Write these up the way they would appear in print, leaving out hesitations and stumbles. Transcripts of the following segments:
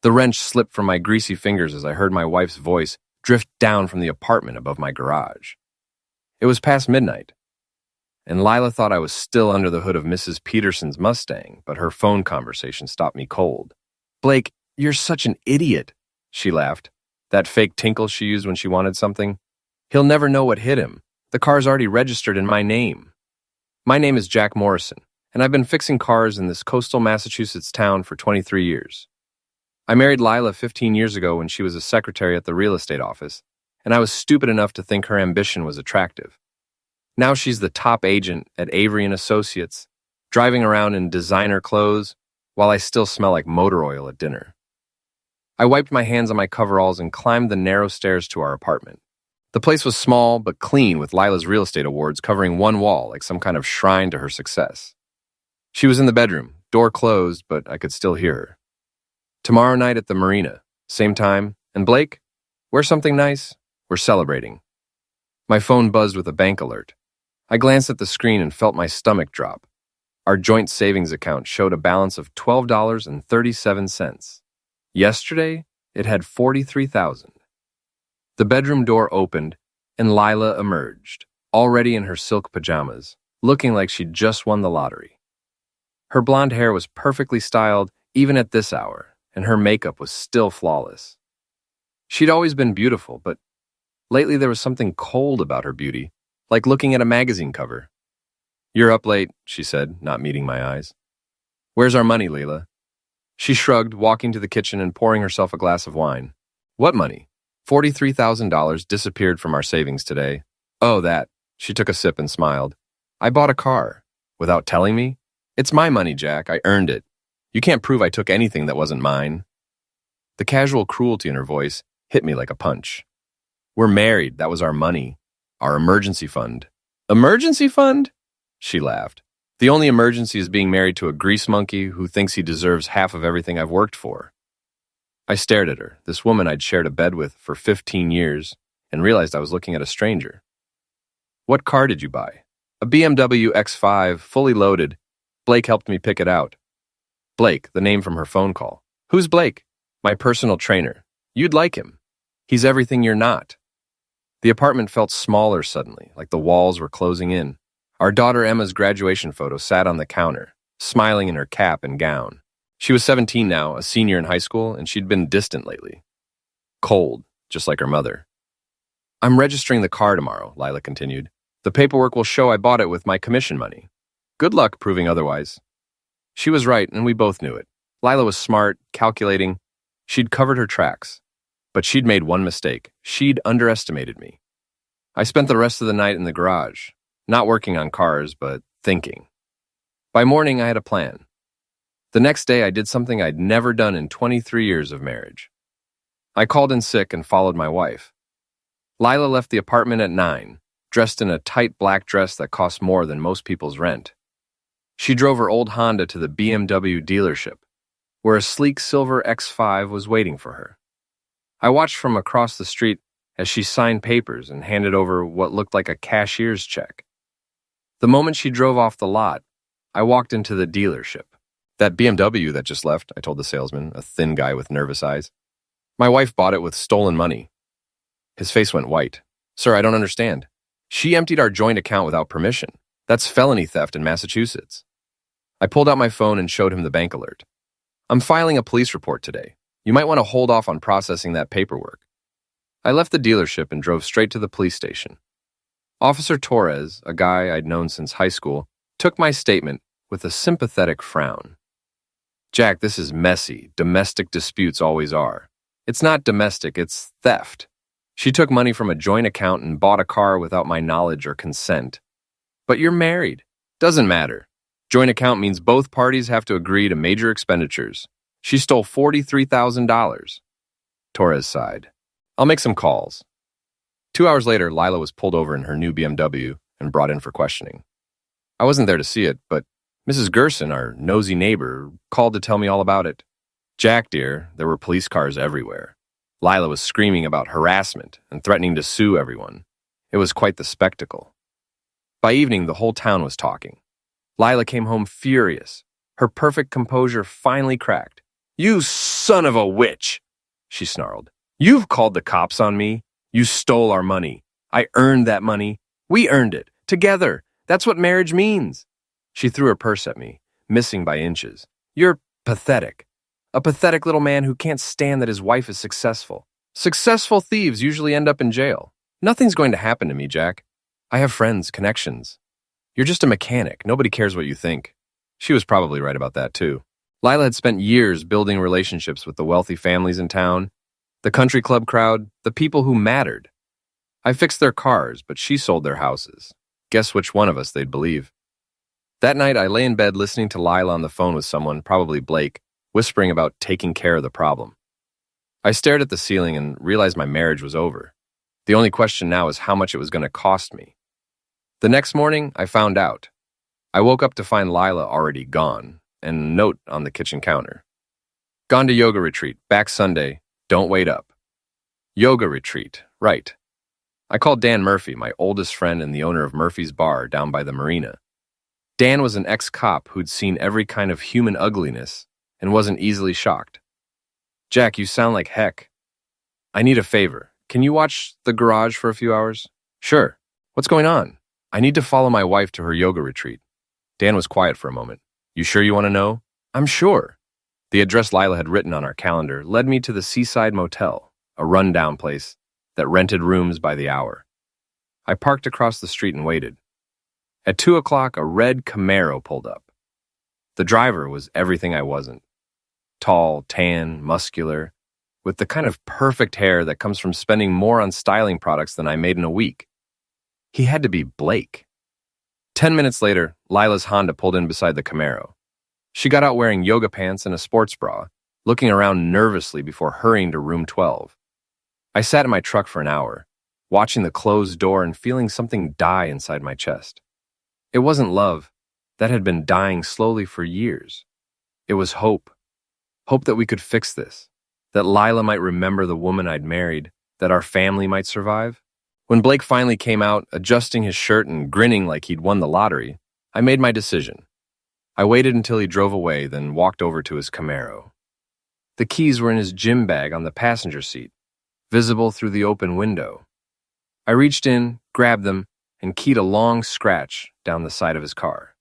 The wrench slipped from my greasy fingers as I heard my wife's voice drift down from the apartment above my garage. It was past midnight, and Lila thought I was still under the hood of Mrs. Peterson's Mustang, but her phone conversation stopped me cold. "Blake, you're such an idiot," she laughed. That fake tinkle she used when she wanted something. "He'll never know what hit him. The car's already registered in my name." My name is Jack Morrison, and I've been fixing cars in this coastal Massachusetts town for 23 years. I married Lila 15 years ago when she was a secretary at the real estate office, and I was stupid enough to think her ambition was attractive. Now she's the top agent at Avery & Associates, driving around in designer clothes, while I still smell like motor oil at dinner. I wiped my hands on my coveralls and climbed the narrow stairs to our apartment. The place was small but clean, with Lila's real estate awards covering one wall like some kind of shrine to her success. She was in the bedroom, door closed, but I could still hear her. "Tomorrow night at the marina, same time, and Blake, wear something nice. We're celebrating." My phone buzzed with a bank alert. I glanced at the screen and felt my stomach drop. Our joint savings account showed a balance of $12.37. Yesterday, it had $43,000. The bedroom door opened, and Lila emerged, already in her silk pajamas, looking like she'd just won the lottery. Her blonde hair was perfectly styled even at this hour, and her makeup was still flawless. She'd always been beautiful, but lately there was something cold about her beauty, like looking at a magazine cover. "You're up late," she said, not meeting my eyes. "Where's our money, Leila?" She shrugged, walking to the kitchen and pouring herself a glass of wine. "What money?" $43,000 disappeared from our savings today. "Oh, that." She took a sip and smiled. "I bought a car. Without telling me? It's my money, Jack. I earned it. You can't prove I took anything that wasn't mine." The casual cruelty in her voice hit me like a punch. "We're married. That was our money. Our emergency fund." "Emergency fund?" She laughed. "The only emergency is being married to a grease monkey who thinks he deserves half of everything I've worked for." I stared at her, this woman I'd shared a bed with for 15 years, and realized I was looking at a stranger. "What car did you buy?" "A BMW X5, fully loaded. Blake helped me pick it out." Blake, the name from her phone call. "Who's Blake?" "My personal trainer. You'd like him. He's everything you're not." The apartment felt smaller suddenly, like the walls were closing in. Our daughter Emma's graduation photo sat on the counter, smiling in her cap and gown. She was 17 now, a senior in high school, and she'd been distant lately. Cold, just like her mother. "I'm registering the car tomorrow," Lila continued. "The paperwork will show I bought it with my commission money. Good luck proving otherwise." She was right, and we both knew it. Lila was smart, calculating. She'd covered her tracks. But she'd made one mistake. She'd underestimated me. I spent the rest of the night in the garage, not working on cars, but thinking. By morning, I had a plan. The next day, I did something I'd never done in 23 years of marriage. I called in sick and followed my wife. Lila left the apartment at 9, dressed in a tight black dress that cost more than most people's rent. She drove her old Honda to the BMW dealership, where a sleek silver X5 was waiting for her. I watched from across the street as she signed papers and handed over what looked like a cashier's check. The moment she drove off the lot, I walked into the dealership. "That BMW that just left," I told the salesman, a thin guy with nervous eyes. "My wife bought it with stolen money." His face went white. "Sir, I don't understand. She emptied our joint account without permission. That's felony theft in Massachusetts." I pulled out my phone and showed him the bank alert. "I'm filing a police report today. You might want to hold off on processing that paperwork." I left the dealership and drove straight to the police station. Officer Torres, a guy I'd known since high school, took my statement with a sympathetic frown. "Jack, this is messy. Domestic disputes always are. It's not domestic, it's theft. She took money from a joint account and bought a car without my knowledge or consent. But you're married. Doesn't matter. Joint account means both parties have to agree to major expenditures. She stole $43,000. Torres sighed. "I'll make some calls." 2 hours later, Lila was pulled over in her new BMW and brought in for questioning. I wasn't there to see it, but Mrs. Gerson, our nosy neighbor, called to tell me all about it. "Jack, dear, there were police cars everywhere. Lila was screaming about harassment and threatening to sue everyone. It was quite the spectacle." By evening, the whole town was talking. Lila came home furious. Her perfect composure finally cracked. "You son of a witch," she snarled. "You've called the cops on me. You stole our money. I earned that money. We earned it. Together. That's what marriage means." She threw her purse at me, missing by inches. "You're pathetic. A pathetic little man who can't stand that his wife is successful. Successful thieves usually end up in jail. Nothing's going to happen to me, Jack. I have friends, connections. You're just a mechanic. Nobody cares what you think." She was probably right about that, too. Lila had spent years building relationships with the wealthy families in town, the country club crowd, the people who mattered. I fixed their cars, but she sold their houses. Guess which one of us they'd believe. That night, I lay in bed listening to Lila on the phone with someone, probably Blake, whispering about taking care of the problem. I stared at the ceiling and realized my marriage was over. The only question now is how much it was going to cost me. The next morning, I found out. I woke up to find Lila already gone, and a note on the kitchen counter. "Gone to yoga retreat, back Sunday, don't wait up." Yoga retreat, right. I called Dan Murphy, my oldest friend and the owner of Murphy's Bar down by the marina. Dan was an ex-cop who'd seen every kind of human ugliness and wasn't easily shocked. "Jack, you sound like heck. I need a favor. Can you watch the garage for a few hours?" "Sure. What's going on?" "I need to follow my wife to her yoga retreat." Dan was quiet for a moment. "You sure you want to know?" "I'm sure." The address Lila had written on our calendar led me to the Seaside Motel, a rundown place that rented rooms by the hour. I parked across the street and waited. At 2 o'clock, a red Camaro pulled up. The driver was everything I wasn't. Tall, tan, muscular, with the kind of perfect hair that comes from spending more on styling products than I made in a week. He had to be Blake. 10 minutes later, Lila's Honda pulled in beside the Camaro. She got out wearing yoga pants and a sports bra, looking around nervously before hurrying to room 12. I sat in my truck for an hour, watching the closed door and feeling something die inside my chest. It wasn't love. That had been dying slowly for years. It was hope. Hope that we could fix this, that Lila might remember the woman I'd married, that our family might survive. When Blake finally came out, adjusting his shirt and grinning like he'd won the lottery, I made my decision. I waited until he drove away, then walked over to his Camaro. The keys were in his gym bag on the passenger seat, visible through the open window. I reached in, grabbed them, and keyed a long scratch down the side of his car.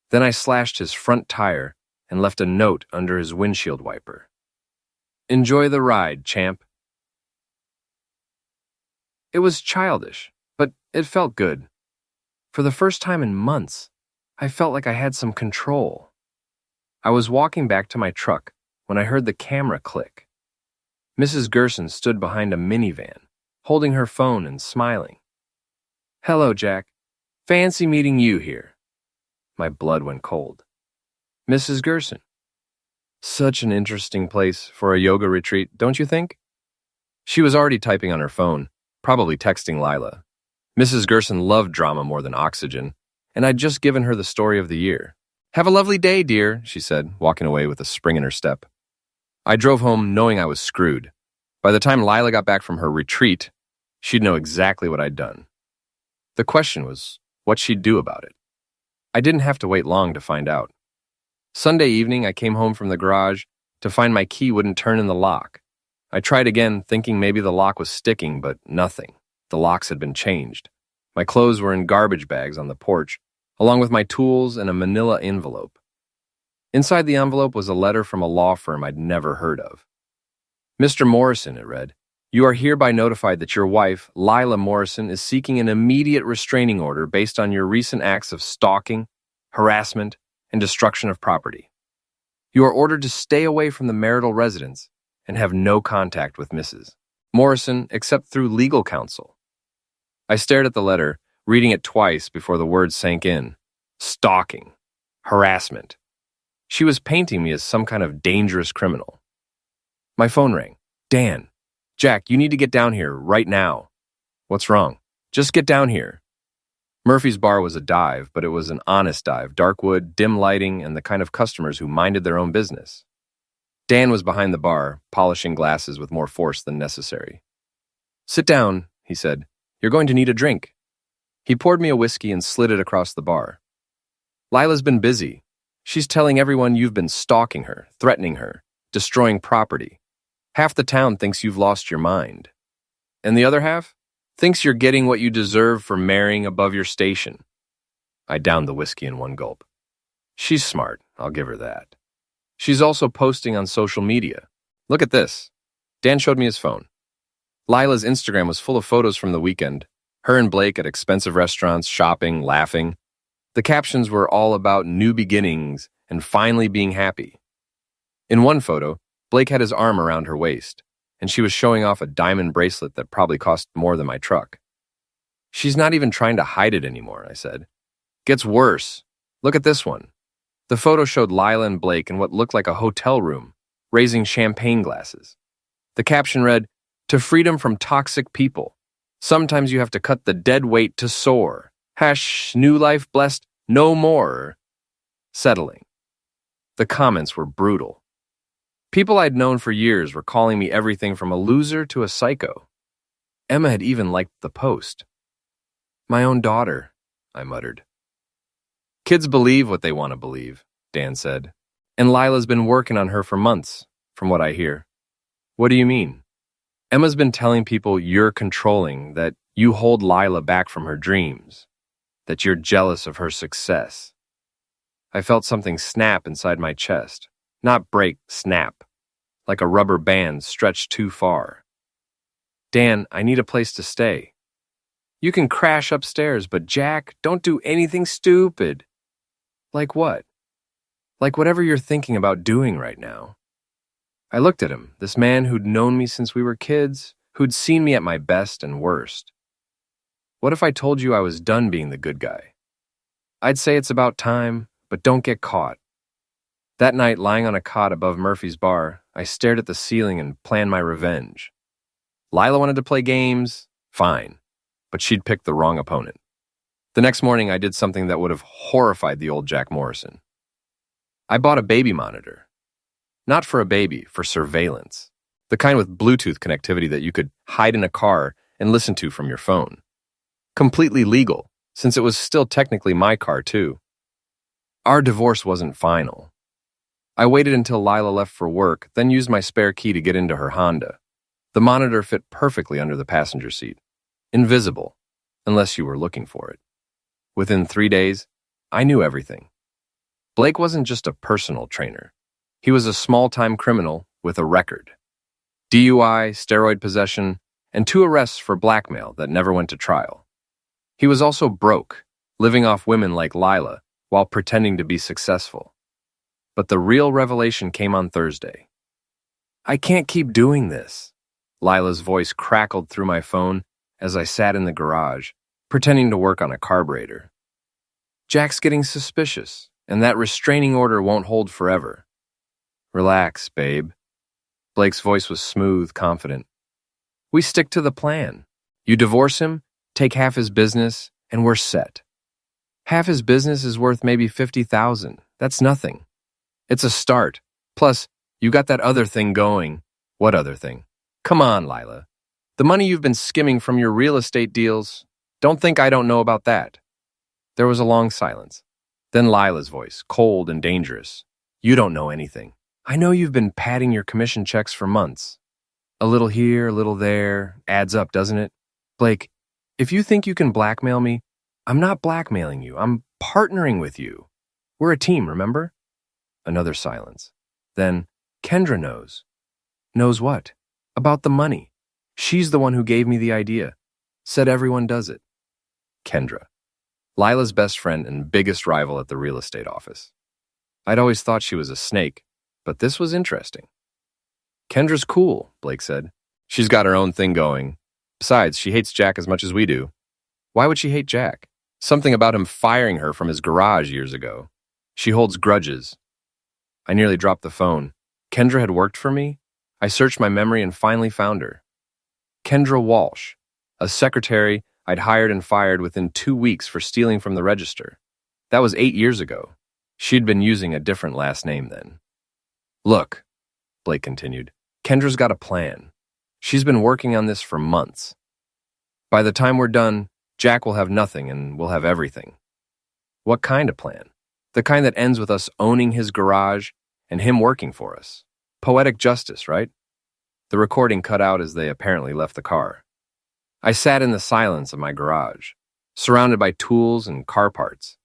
Then I slashed his front tire and left a note under his windshield wiper. "Enjoy the ride, champ." It was childish, but it felt good. For the first time in months, I felt like I had some control. I was walking back to my truck when I heard the camera click. Mrs. Gerson stood behind a minivan, holding her phone and smiling. "Hello, Jack. Fancy meeting you here." My blood went cold. "Mrs. Gerson. Such an interesting place for a yoga retreat, don't you think?" She was already typing on her phone, probably texting Lila. Mrs. Gerson loved drama more than oxygen, and I'd just given her the story of the year. "Have a lovely day, dear," she said, walking away with a spring in her step. I drove home knowing I was screwed. By the time Lila got back from her retreat, she'd know exactly what I'd done. The question was what she'd do about it. I didn't have to wait long to find out. Sunday evening, I came home from the garage to find my key wouldn't turn in the lock. I tried again, thinking maybe the lock was sticking, but nothing. The locks had been changed. My clothes were in garbage bags on the porch, along with my tools and a manila envelope. Inside the envelope was a letter from a law firm I'd never heard of. "Mr. Morrison," it read, "you are hereby notified that your wife, Lila Morrison, is seeking an immediate restraining order based on your recent acts of stalking, harassment, and destruction of property. You are ordered to stay away from the marital residence and have no contact with Mrs. Morrison except through legal counsel." I stared at the letter, reading it twice before the words sank in. Stalking. Harassment. She was painting me as some kind of dangerous criminal. My phone rang. "Dan. Jack, you need to get down here right now." "What's wrong?" "Just get down here." Murphy's Bar was a dive, but it was an honest dive, dark wood, dim lighting, and the kind of customers who minded their own business. Dan was behind the bar, polishing glasses with more force than necessary. "Sit down," he said. "You're going to need a drink." He poured me a whiskey and slid it across the bar. "Lila's been busy. She's telling everyone you've been stalking her, threatening her, destroying property. Half the town thinks you've lost your mind. And the other half thinks you're getting what you deserve for marrying above your station. I downed the whiskey in one gulp. She's smart, I'll give her that. She's also posting on social media. Look at this. Dan showed me his phone. Lila's Instagram was full of photos from the weekend. Her and Blake at expensive restaurants, shopping, laughing. The captions were all about new beginnings and finally being happy. In one photo, Blake had his arm around her waist, and she was showing off a diamond bracelet that probably cost more than my truck. She's not even trying to hide it anymore, I said. Gets worse. Look at this one. The photo showed Lila and Blake in what looked like a hotel room, raising champagne glasses. The caption read, "To freedom from toxic people. Sometimes you have to cut the dead weight to soar. New life blessed, no more." Settling. The comments were brutal. People I'd known for years were calling me everything from a loser to a psycho. Emma had even liked the post. "My own daughter," I muttered. "Kids believe what they want to believe," Dan said. "And Lila's been working on her for months, from what I hear." "What do you mean?" "Emma's been telling people you're controlling, that you hold Lila back from her dreams, that you're jealous of her success." I felt something snap inside my chest. Not break, snap. Like a rubber band stretched too far. "Dan, I need a place to stay." "You can crash upstairs, but Jack, don't do anything stupid." "Like what?" "Like whatever you're thinking about doing right now." I looked at him, this man who'd known me since we were kids, who'd seen me at my best and worst. "What if I told you I was done being the good guy?" "I'd say it's about time, but don't get caught." That night, lying on a cot above Murphy's bar, I stared at the ceiling and planned my revenge. Lila wanted to play games, fine, but she'd picked the wrong opponent. The next morning, I did something that would have horrified the old Jack Morrison. I bought a baby monitor. Not for a baby, for surveillance. The kind with Bluetooth connectivity that you could hide in a car and listen to from your phone. Completely legal, since it was still technically my car, too. Our divorce wasn't final. I waited until Lila left for work, then used my spare key to get into her Honda. The monitor fit perfectly under the passenger seat. Invisible, unless you were looking for it. Within 3 days, I knew everything. Blake wasn't just a personal trainer. He was a small-time criminal with a record. DUI, steroid possession, and 2 arrests for blackmail that never went to trial. He was also broke, living off women like Lila while pretending to be successful. But the real revelation came on Thursday. "I can't keep doing this." Lila's voice crackled through my phone as I sat in the garage, pretending to work on a carburetor. "Jack's getting suspicious, and that restraining order won't hold forever." "Relax, babe." Blake's voice was smooth, confident. "We stick to the plan. You divorce him, take half his business, and we're set. Half his business is worth maybe $50,000. That's nothing. It's a start. Plus, you got that other thing going." "What other thing?" "Come on, Lila. The money you've been skimming from your real estate deals. Don't think I don't know about that." There was a long silence. Then Lila's voice, cold and dangerous. "You don't know anything. I know you've been padding your commission checks for months. A little here, a little there, adds up, doesn't it? Blake, if you think you can blackmail me, I'm not blackmailing you. I'm partnering with you. We're a team, remember?" Another silence. Then, "Kendra knows." "Knows what?" "About the money. She's the one who gave me the idea. Said everyone does it." Kendra. Lila's best friend and biggest rival at the real estate office. I'd always thought she was a snake, but this was interesting. "Kendra's cool," Blake said. "She's got her own thing going. Besides, she hates Jack as much as we do." "Why would she hate Jack?" "Something about him firing her from his garage years ago. She holds grudges." I nearly dropped the phone. Kendra had worked for me? I searched my memory and finally found her. Kendra Walsh, a secretary I'd hired and fired within 2 weeks for stealing from the register. That was 8 years ago. She'd been using a different last name then. "Look," Blake continued, "Kendra's got a plan. She's been working on this for months. By the time we're done, Jack will have nothing and we'll have everything." "What kind of plan?" "The kind that ends with us owning his garage and him working for us. Poetic justice, right? The recording cut out as they apparently left the car. I sat in the silence of my garage, surrounded by tools and car parts,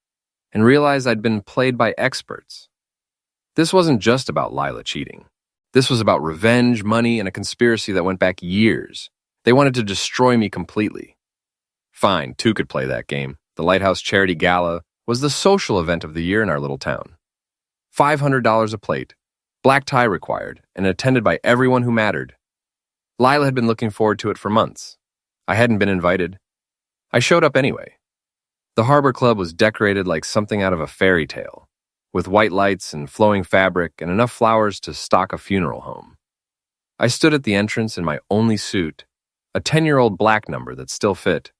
and realized I'd been played by experts. This wasn't just about Lila cheating. This was about revenge, money, and a conspiracy that went back years. They wanted to destroy me completely. Fine, two could play that game. The Lighthouse Charity Gala was the social event of the year in our little town. $500 a plate, black tie required, and attended by everyone who mattered. Lila had been looking forward to it for months. I hadn't been invited. I showed up anyway. The Harbor Club was decorated like something out of a fairy tale, with white lights and flowing fabric and enough flowers to stock a funeral home. I stood at the entrance in my only suit, a 10-year-old black number that still fit,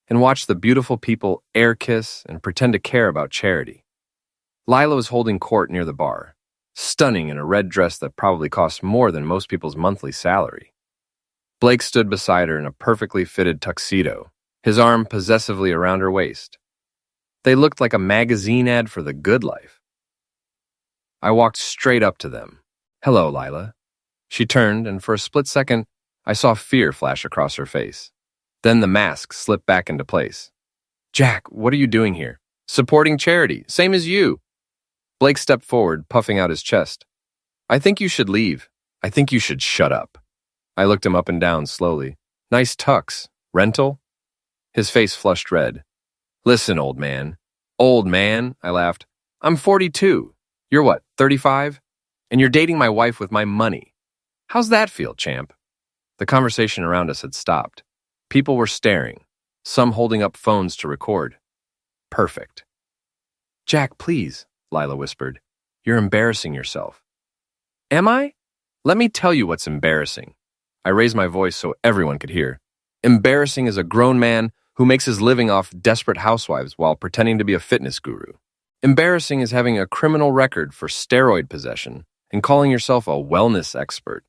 and watched the beautiful people air kiss and pretend to care about charity. Lila was holding court near the bar, stunning in a red dress that probably cost more than most people's monthly salary. Blake stood beside her in a perfectly fitted tuxedo, his arm possessively around her waist. They looked like a magazine ad for the good life. I walked straight up to them. "Hello, Lila." She turned, and for a split second, I saw fear flash across her face. Then the mask slipped back into place. "Jack, what are you doing here?" "Supporting charity, same as you." Blake stepped forward, puffing out his chest. "I think you should leave. I think you should shut up." I looked him up and down slowly. "Nice tux. Rental?" His face flushed red. "Listen, old man." "Old man?" I laughed. "I'm 42. You're what, 35? And you're dating my wife with my money. How's that feel, champ?" The conversation around us had stopped. People were staring, some holding up phones to record. Perfect. "Jack, please," Lila whispered. "You're embarrassing yourself." "Am I? Let me tell you what's embarrassing." I raised my voice so everyone could hear. Embarrassing is a grown man who makes his living off desperate housewives while pretending to be a fitness guru. Embarrassing is having a criminal record for steroid possession and calling yourself a wellness expert.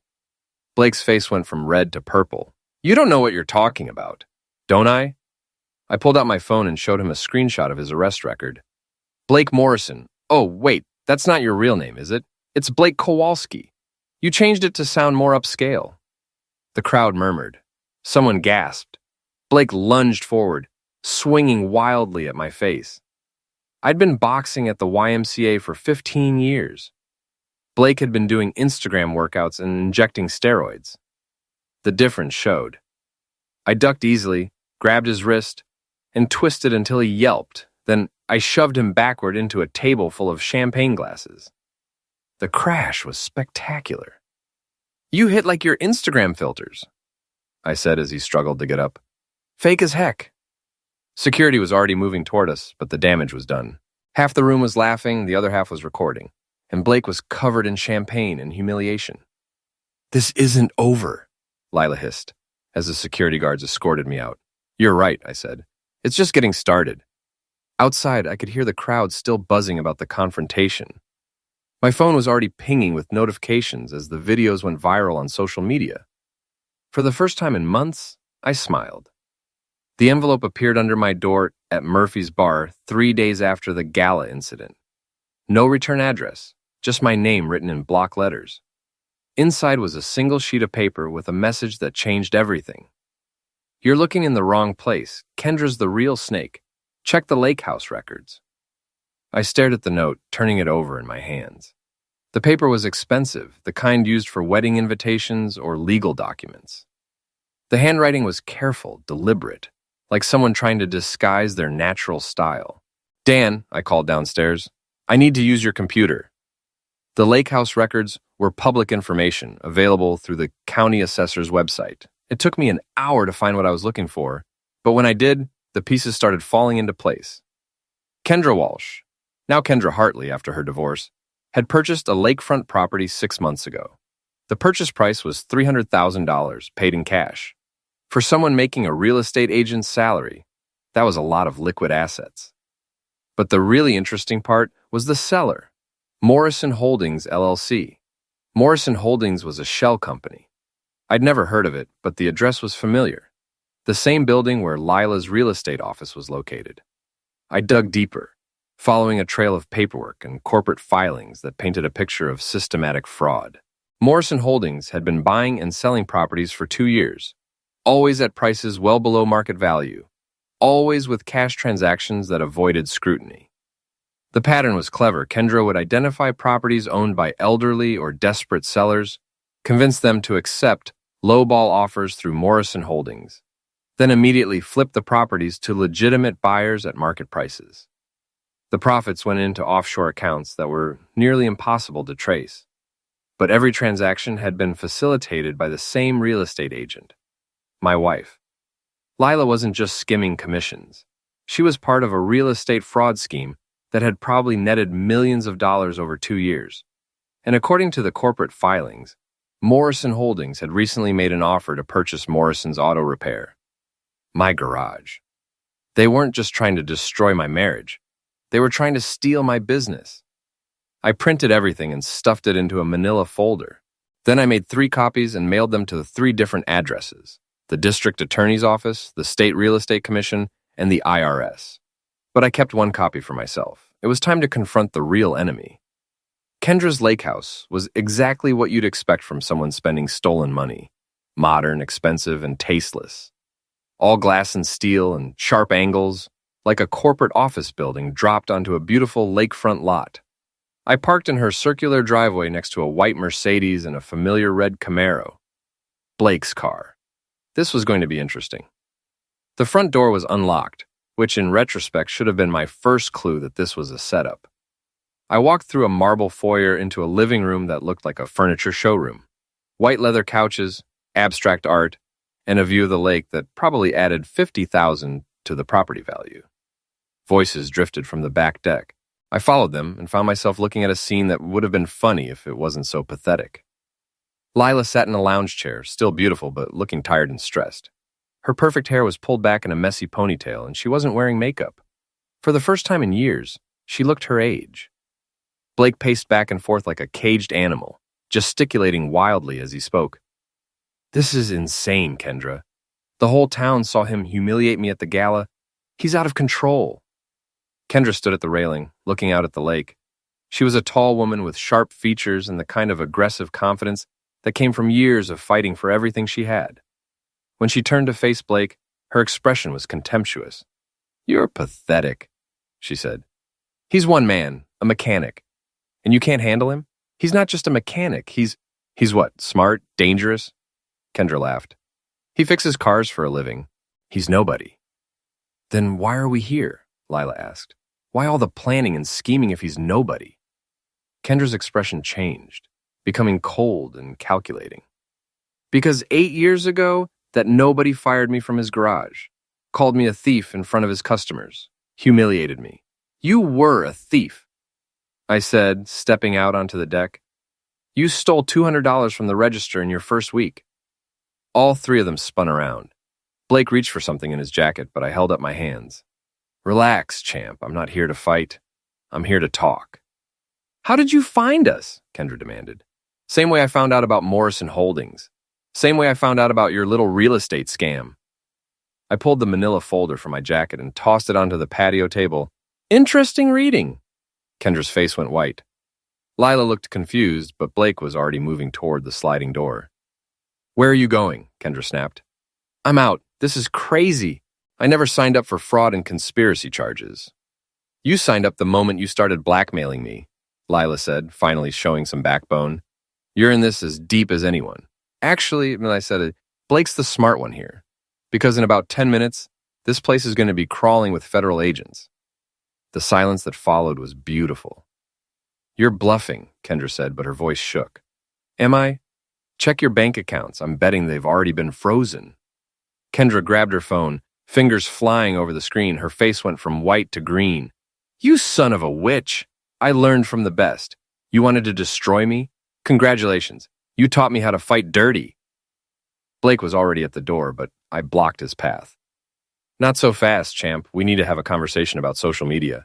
Blake's face went from red to purple. "You don't know what you're talking about." "Don't I?" I pulled out my phone and showed him a screenshot of his arrest record. "Blake Morrison. Oh, wait, that's not your real name, is it? It's Blake Kowalski. You changed it to sound more upscale." The crowd murmured. Someone gasped. Blake lunged forward, swinging wildly at my face. I'd been boxing at the YMCA for 15 years. Blake had been doing Instagram workouts and injecting steroids. The difference showed. I ducked easily, grabbed his wrist, and twisted until he yelped. Then I shoved him backward into a table full of champagne glasses. The crash was spectacular. "You hit like your Instagram filters," I said as he struggled to get up. "Fake as heck." Security was already moving toward us, but the damage was done. Half the room was laughing, the other half was recording, and Blake was covered in champagne and humiliation. "This isn't over," Lila hissed, as the security guards escorted me out. "You're right," I said. "It's just getting started." Outside, I could hear the crowd still buzzing about the confrontation. My phone was already pinging with notifications as the videos went viral on social media. For the first time in months, I smiled. The envelope appeared under my door at Murphy's Bar 3 days after the gala incident. No return address, just my name written in block letters. Inside was a single sheet of paper with a message that changed everything. "You're looking in the wrong place. Kendra's the real snake. Check the lake house records." I stared at the note, turning it over in my hands. The paper was expensive, the kind used for wedding invitations or legal documents. The handwriting was careful, deliberate, like someone trying to disguise their natural style. "Dan," I called downstairs, "I need to use your computer." The lake house records were public information, available through the county assessor's website. It took me an hour to find what I was looking for, but when I did, the pieces started falling into place. Kendra Walsh, now Kendra Hartley after her divorce, had purchased a lakefront property 6 months ago. The purchase price was $300,000, paid in cash. For someone making a real estate agent's salary, that was a lot of liquid assets. But the really interesting part was the seller, Morrison Holdings, LLC. Morrison Holdings was a shell company. I'd never heard of it, but the address was familiar. The same building where Lila's real estate office was located. I dug deeper, following a trail of paperwork and corporate filings that painted a picture of systematic fraud. Morrison Holdings had been buying and selling properties for 2 years, always at prices well below market value, always with cash transactions that avoided scrutiny. The pattern was clever. Kendra would identify properties owned by elderly or desperate sellers, convince them to accept lowball offers through Morrison Holdings, then immediately flip the properties to legitimate buyers at market prices. The profits went into offshore accounts that were nearly impossible to trace. But every transaction had been facilitated by the same real estate agent, my wife. Lila wasn't just skimming commissions. She was part of a real estate fraud scheme that had probably netted millions of dollars over 2 years. And according to the corporate filings, Morrison Holdings had recently made an offer to purchase Morrison's Auto Repair, my garage. They weren't just trying to destroy my marriage. They were trying to steal my business. I printed everything and stuffed it into a manila folder. Then I made 3 copies and mailed them to the 3 different addresses: the district attorney's office, the state real estate commission, and the IRS. But I kept 1 copy for myself. It was time to confront the real enemy. Kendra's lake house was exactly what you'd expect from someone spending stolen money: modern, expensive, and tasteless. All glass and steel and sharp angles, like a corporate office building dropped onto a beautiful lakefront lot. I parked in her circular driveway next to a white Mercedes and a familiar red Camaro. Blake's car. This was going to be interesting. The front door was unlocked, which in retrospect should have been my first clue that this was a setup. I walked through a marble foyer into a living room that looked like a furniture showroom. White leather couches, abstract art, and a view of the lake that probably added $50,000 to the property value. Voices drifted from the back deck. I followed them and found myself looking at a scene that would have been funny if it wasn't so pathetic. Lila sat in a lounge chair, still beautiful but looking tired and stressed. Her perfect hair was pulled back in a messy ponytail, and she wasn't wearing makeup. For the first time in years, she looked her age. Blake paced back and forth like a caged animal, gesticulating wildly as he spoke. "This is insane, Kendra. The whole town saw him humiliate me at the gala. He's out of control." Kendra stood at the railing, looking out at the lake. She was a tall woman with sharp features and the kind of aggressive confidence that came from years of fighting for everything she had. When she turned to face Blake, her expression was contemptuous. "You're pathetic," she said. "He's one man, a mechanic. And you can't handle him? He's not just a mechanic. He's what, smart, dangerous?" Kendra laughed. "He fixes cars for a living. He's nobody." "Then why are we here?" Lila asked. "Why all the planning and scheming if he's nobody?" Kendra's expression changed, becoming cold and calculating. "Because 8 years ago, that nobody fired me from his garage, called me a thief in front of his customers, humiliated me. You were a thief," I said, stepping out onto the deck. "You stole $200 from the register in your first week." All 3 of them spun around. Blake reached for something in his jacket, but I held up my hands. "Relax, champ. I'm not here to fight. I'm here to talk." "How did you find us?" Kendra demanded. "Same way I found out about Morrison Holdings. Same way I found out about your little real estate scam." I pulled the manila folder from my jacket and tossed it onto the patio table. "Interesting reading." Kendra's face went white. Lila looked confused, but Blake was already moving toward the sliding door. "Where are you going?" Kendra snapped. "I'm out. This is crazy. I never signed up for fraud and conspiracy charges." "You signed up the moment you started blackmailing me," Lila said, finally showing some backbone. "You're in this as deep as anyone. Actually," I said, "Blake's the smart one here. Because in about 10 minutes, this place is going to be crawling with federal agents." The silence that followed was beautiful. "You're bluffing," Kendra said, but her voice shook. "Am I? Check your bank accounts. I'm betting they've already been frozen." Kendra grabbed her phone, fingers flying over the screen. Her face went from white to green. "You son of a witch! I learned from the best. You wanted to destroy me? Congratulations. You taught me how to fight dirty." Blake was already at the door, but I blocked his path. "Not so fast, champ. We need to have a conversation about social media."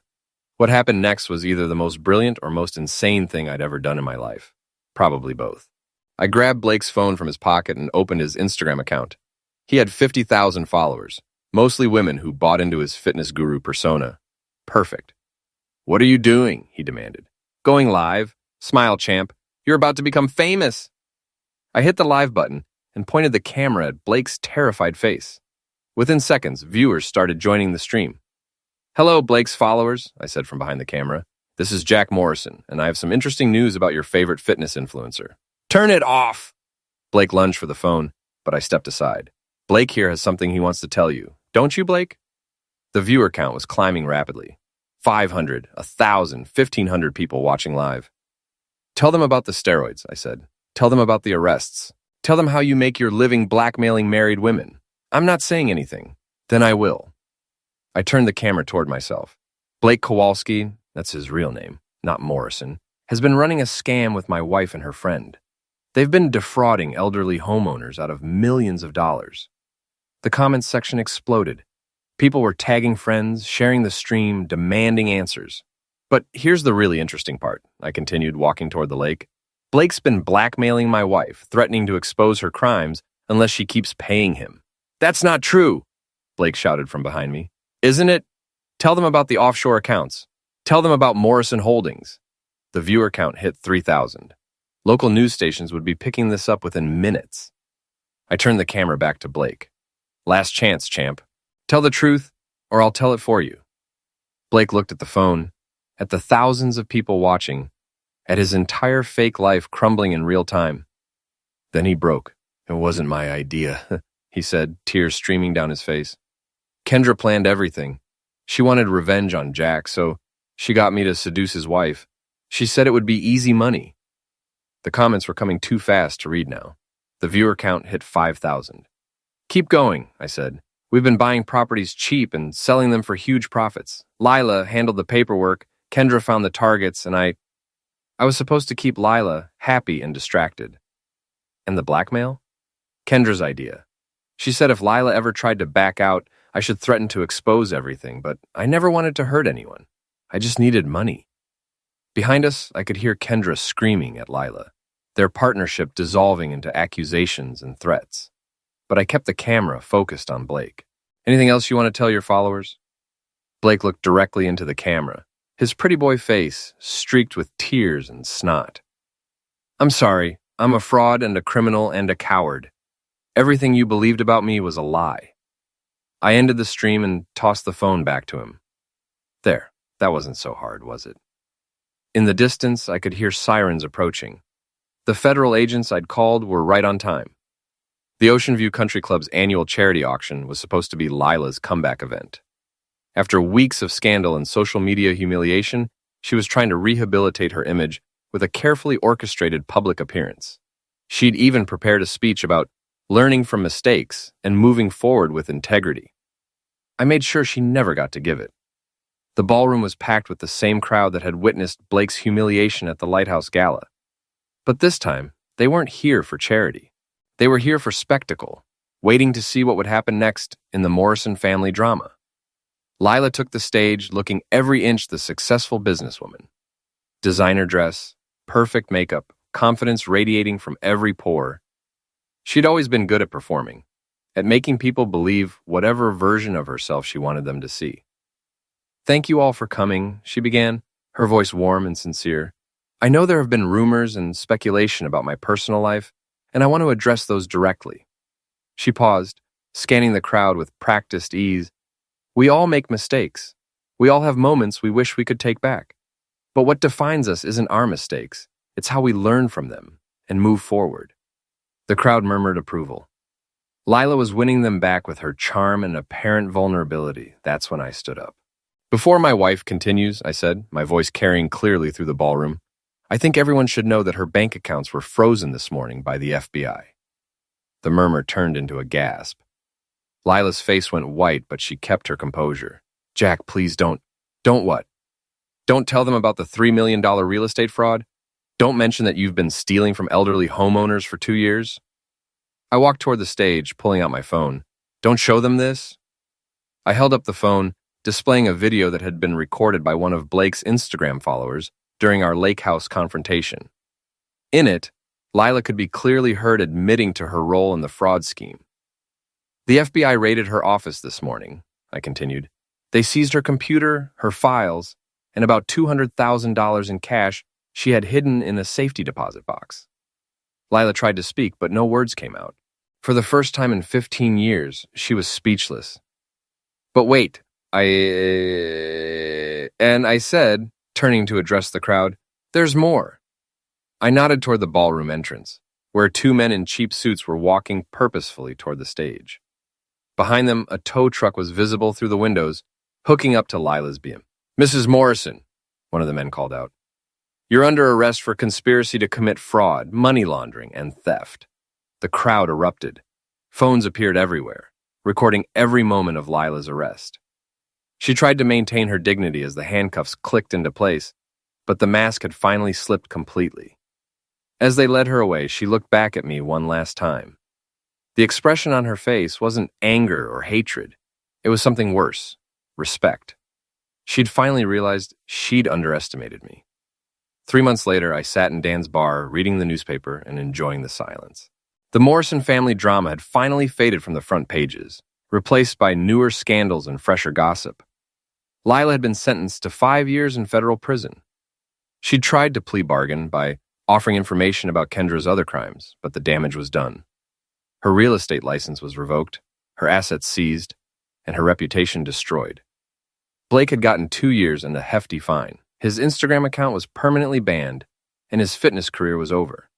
What happened next was either the most brilliant or most insane thing I'd ever done in my life. Probably both. I grabbed Blake's phone from his pocket and opened his Instagram account. He had 50,000 followers, mostly women who bought into his fitness guru persona. Perfect. "What are you doing?" he demanded. "Going live? Smile, champ. You're about to become famous." I hit the live button and pointed the camera at Blake's terrified face. Within seconds, viewers started joining the stream. "Hello, Blake's followers," I said from behind the camera. "This is Jack Morrison, and I have some interesting news about your favorite fitness influencer." "Turn it off!" Blake lunged for the phone, but I stepped aside. "Blake here has something he wants to tell you. Don't you, Blake?" The viewer count was climbing rapidly. 500, 1,000, 1,500 people watching live. "Tell them about the steroids," I said. "Tell them about the arrests. Tell them how you make your living blackmailing married women." "I'm not saying anything." "Then I will." I turned the camera toward myself. "Blake Kowalski, that's his real name, not Morrison, has been running a scam with my wife and her friend. They've been defrauding elderly homeowners out of millions of dollars." The comments section exploded. People were tagging friends, sharing the stream, demanding answers. "But here's the really interesting part," I continued, walking toward the lake. "Blake's been blackmailing my wife, threatening to expose her crimes unless she keeps paying him." "That's not true," Blake shouted from behind me. "Isn't it? Tell them about the offshore accounts. Tell them about Morrison Holdings." The viewer count hit 3,000. Local news stations would be picking this up within minutes. I turned the camera back to Blake. "Last chance, champ. Tell the truth, or I'll tell it for you." Blake looked at the phone, at the thousands of people watching, at his entire fake life crumbling in real time. Then he broke. "It wasn't my idea," he said, tears streaming down his face. "Kendra planned everything. She wanted revenge on Jack, so she got me to seduce his wife. She said it would be easy money." The comments were coming too fast to read now. The viewer count hit 5,000. "Keep going," I said. "We've been buying properties cheap and selling them for huge profits. Lila handled the paperwork, Kendra found the targets, and I was supposed to keep Lila happy and distracted." "And the blackmail?" "Kendra's idea. She said if Lila ever tried to back out, I should threaten to expose everything, but I never wanted to hurt anyone. I just needed money." Behind us, I could hear Kendra screaming at Lila, their partnership dissolving into accusations and threats. But I kept the camera focused on Blake. "Anything else you want to tell your followers?" Blake looked directly into the camera, his pretty boy face streaked with tears and snot. "I'm sorry. I'm a fraud and a criminal and a coward. Everything you believed about me was a lie." I ended the stream and tossed the phone back to him. There, that wasn't so hard, was it? In the distance, I could hear sirens approaching. The federal agents I'd called were right on time. The Ocean View Country Club's annual charity auction was supposed to be Lila's comeback event. After weeks of scandal and social media humiliation, she was trying to rehabilitate her image with a carefully orchestrated public appearance. She'd even prepared a speech about learning from mistakes and moving forward with integrity. I made sure she never got to give it. The ballroom was packed with the same crowd that had witnessed Blake's humiliation at the Lighthouse Gala. But this time, they weren't here for charity. They were here for spectacle, waiting to see what would happen next in the Morrison family drama. Lila took the stage looking every inch the successful businesswoman. Designer dress, perfect makeup, confidence radiating from every pore. She'd always been good at performing, at making people believe whatever version of herself she wanted them to see. "Thank you all for coming," she began, her voice warm and sincere. "I know there have been rumors and speculation about my personal life, and I want to address those directly." She paused, scanning the crowd with practiced ease. "We all make mistakes. We all have moments we wish we could take back. But what defines us isn't our mistakes. It's how we learn from them and move forward." The crowd murmured approval. Lila was winning them back with her charm and apparent vulnerability. That's when I stood up. "Before my wife continues," I said, my voice carrying clearly through the ballroom, "I think everyone should know that her bank accounts were frozen this morning by the FBI." The murmur turned into a gasp. Lila's face went white, but she kept her composure. "Jack, please don't what? Don't tell them about the $3 million real estate fraud? Don't mention that you've been stealing from elderly homeowners for 2 years?" I walked toward the stage, pulling out my phone. "Don't show them this?" I held up the phone, displaying a video that had been recorded by one of Blake's Instagram followers during our lake house confrontation. In it, Lila could be clearly heard admitting to her role in the fraud scheme. "The FBI raided her office this morning," I continued. "They seized her computer, her files, and about $200,000 in cash she had hidden in a safety deposit box." Lila tried to speak, but no words came out. For the first time in 15 years, she was speechless. But wait, I said, turning to address the crowd, "There's more." I nodded toward the ballroom entrance, where two men in cheap suits were walking purposefully toward the stage. Behind them, a tow truck was visible through the windows, hooking up to Lila's beam. "Mrs. Morrison," one of the men called out, "you're under arrest for conspiracy to commit fraud, money laundering, and theft." The crowd erupted. Phones appeared everywhere, recording every moment of Lila's arrest. She tried to maintain her dignity as the handcuffs clicked into place, but the mask had finally slipped completely. As they led her away, she looked back at me one last time. The expression on her face wasn't anger or hatred. It was something worse, respect. She'd finally realized she'd underestimated me. 3 months later, I sat in Dan's bar, reading the newspaper and enjoying the silence. The Morrison family drama had finally faded from the front pages, replaced by newer scandals and fresher gossip. Lila had been sentenced to 5 years in federal prison. She'd tried to plea bargain by offering information about Kendra's other crimes, but the damage was done. Her real estate license was revoked, her assets seized, and her reputation destroyed. Blake had gotten 2 years and a hefty fine. His Instagram account was permanently banned, and his fitness career was over.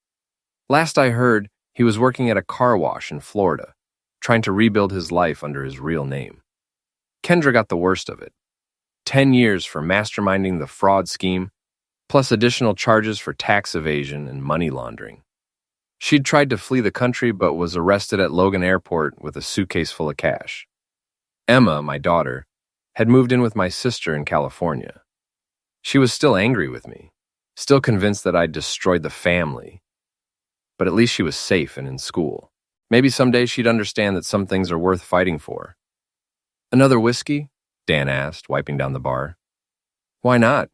Last I heard, he was working at a car wash in Florida, trying to rebuild his life under his real name. Kendra got the worst of it. 10 years for masterminding the fraud scheme, plus additional charges for tax evasion and money laundering. She'd tried to flee the country but was arrested at Logan Airport with a suitcase full of cash. Emma, my daughter, had moved in with my sister in California. She was still angry with me, still convinced that I'd destroyed the family. But at least she was safe and in school. Maybe someday she'd understand that some things are worth fighting for. "Another whiskey?" Dan asked, wiping down the bar. "Why not?"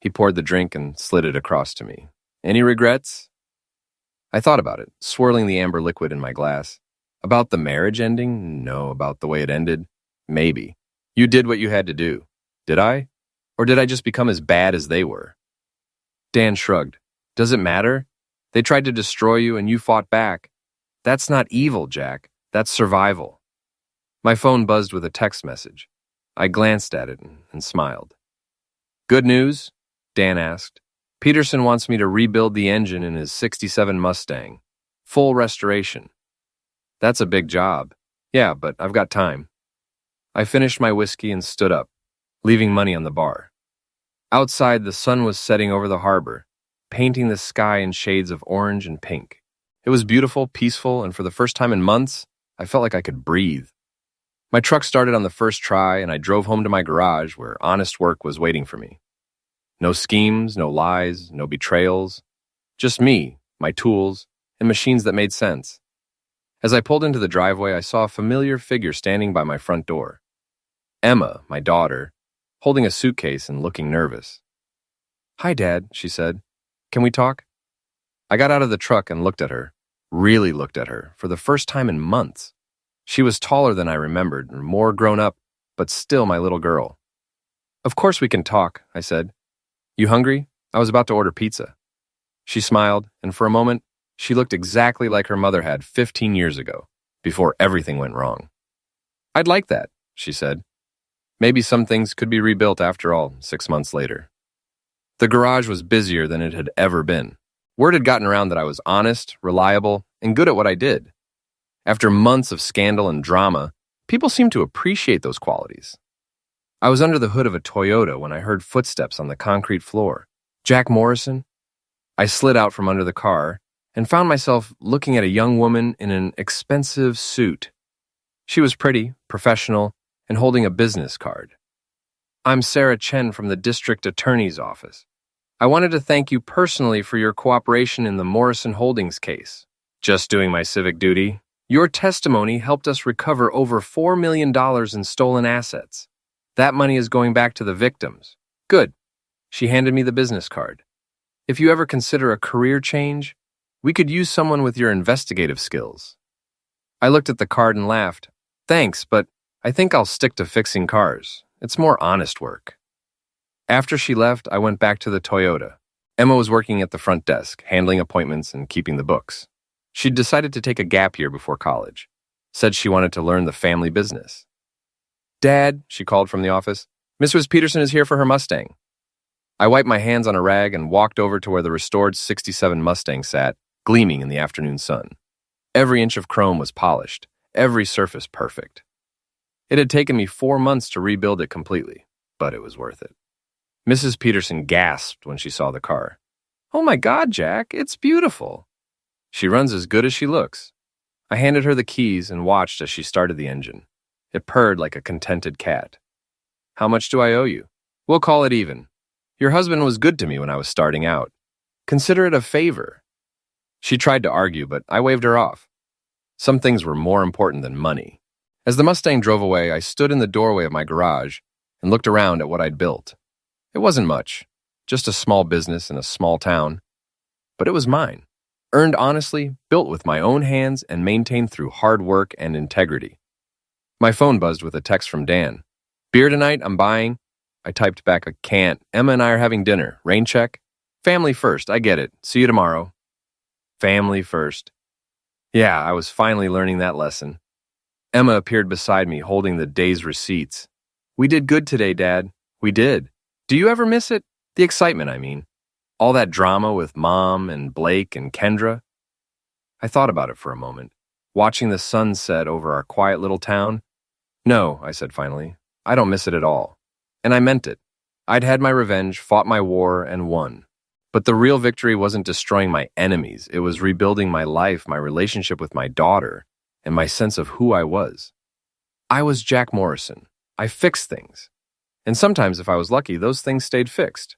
He poured the drink and slid it across to me. "Any regrets?" I thought about it, swirling the amber liquid in my glass. About the marriage ending? No. About the way it ended? Maybe. You did what you had to do. Did I? Or did I just become as bad as they were? Dan shrugged. "Does it matter? They tried to destroy you and you fought back. That's not evil, Jack. That's survival." My phone buzzed with a text message. I glanced at it and smiled. "Good news?" Dan asked. "Peterson wants me to rebuild the engine in his '67 Mustang. Full restoration." "That's a big job." "Yeah, but I've got time." I finished my whiskey and stood up, leaving money on the bar. Outside, the sun was setting over the harbor, painting the sky in shades of orange and pink. It was beautiful, peaceful, and for the first time in months, I felt like I could breathe. My truck started on the first try, and I drove home to my garage where honest work was waiting for me. No schemes, no lies, no betrayals. Just me, my tools, and machines that made sense. As I pulled into the driveway, I saw a familiar figure standing by my front door. Emma, my daughter, holding a suitcase and looking nervous. "Hi, Dad," she said. "Can we talk?" I got out of the truck and looked at her, really looked at her, for the first time in months. She was taller than I remembered, and more grown up, but still my little girl. "Of course we can talk," I said. "You hungry? I was about to order pizza." She smiled, and for a moment, she looked exactly like her mother had 15 years ago, before everything went wrong. "I'd like that," she said. Maybe some things could be rebuilt after all, 6 months later. The garage was busier than it had ever been. Word had gotten around that I was honest, reliable, and good at what I did. After months of scandal and drama, people seemed to appreciate those qualities. I was under the hood of a Toyota when I heard footsteps on the concrete floor. Jack Morrison? I slid out from under the car and found myself looking at a young woman in an expensive suit. She was pretty, professional, and holding a business card. "I'm Sarah Chen from the District Attorney's Office. I wanted to thank you personally for your cooperation in the Morrison Holdings case." "Just doing my civic duty." "Your testimony helped us recover over $4 million in stolen assets. That money is going back to the victims." "Good." She handed me the business card. "If you ever consider a career change, we could use someone with your investigative skills." I looked at the card and laughed. "Thanks, but I think I'll stick to fixing cars. It's more honest work." After she left, I went back to the Toyota. Emma was working at the front desk, handling appointments and keeping the books. She'd decided to take a gap year before college. Said she wanted to learn the family business. "Dad," she called from the office, "Mrs. Peterson is here for her Mustang." I wiped my hands on a rag and walked over to where the restored '67 Mustang sat, gleaming in the afternoon sun. Every inch of chrome was polished, every surface perfect. It had taken me 4 months to rebuild it completely, but it was worth it. Mrs. Peterson gasped when she saw the car. "Oh my God, Jack, it's beautiful." "She runs as good as she looks." I handed her the keys and watched as she started the engine. It purred like a contented cat. "How much do I owe you?" "We'll call it even. Your husband was good to me when I was starting out. Consider it a favor." She tried to argue, but I waved her off. Some things were more important than money. As the Mustang drove away, I stood in the doorway of my garage and looked around at what I'd built. It wasn't much, just a small business in a small town. But it was mine, earned honestly, built with my own hands, and maintained through hard work and integrity. My phone buzzed with a text from Dan. "Beer tonight, I'm buying." I typed back a "can't. Emma and I are having dinner. Rain check?" "Family first, I get it. See you tomorrow." Family first. Yeah, I was finally learning that lesson. Emma appeared beside me, holding the day's receipts. "We did good today, Dad. We did. Do you ever miss it? The excitement, I mean. All that drama with Mom and Blake and Kendra." I thought about it for a moment, watching the sun set over our quiet little town. "No," I said finally. "I don't miss it at all." And I meant it. I'd had my revenge, fought my war, and won. But the real victory wasn't destroying my enemies. It was rebuilding my life, my relationship with my daughter, and my sense of who I was. I was Jack Morrison. I fixed things. And sometimes, if I was lucky, those things stayed fixed.